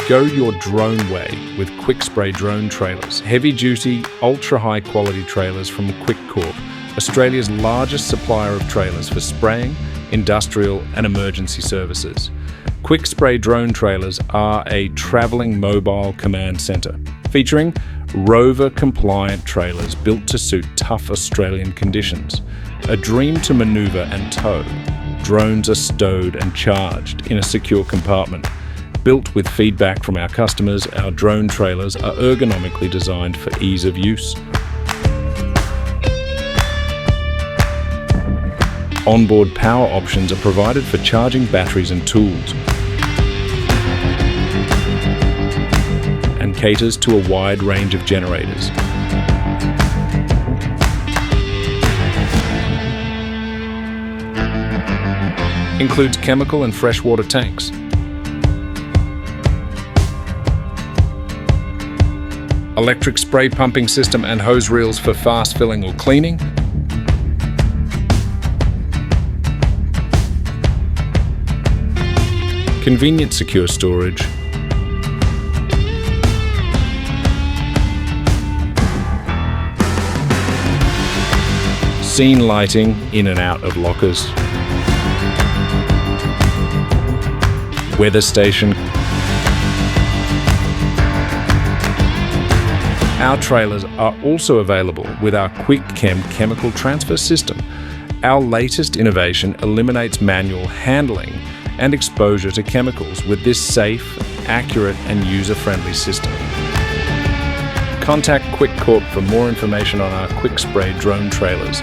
Go your drone way with Quik Spray drone trailers, heavy-duty, ultra-high quality trailers from Quik Corp, Australia's largest supplier of trailers for spraying, industrial and emergency services. Quik Spray drone trailers are a travelling mobile command centre, featuring rover-compliant trailers built to suit tough Australian conditions. A dream to manoeuvre and tow, drones are stowed and charged in a secure compartment. Built with feedback from our customers, our drone trailers are ergonomically designed for ease of use. Onboard power options are provided for charging batteries and tools, and caters to a wide range of generators. Includes chemical and freshwater tanks. Electric spray pumping system and hose reels for fast filling or cleaning. Convenient secure storage. Scene lighting in and out of lockers. Weather station. Our trailers are also available with our Quik Chem chemical transfer system. Our latest innovation eliminates manual handling and exposure to chemicals with this safe, accurate and user-friendly system. Contact Quik Corp for more information on our Quik Spray drone trailers.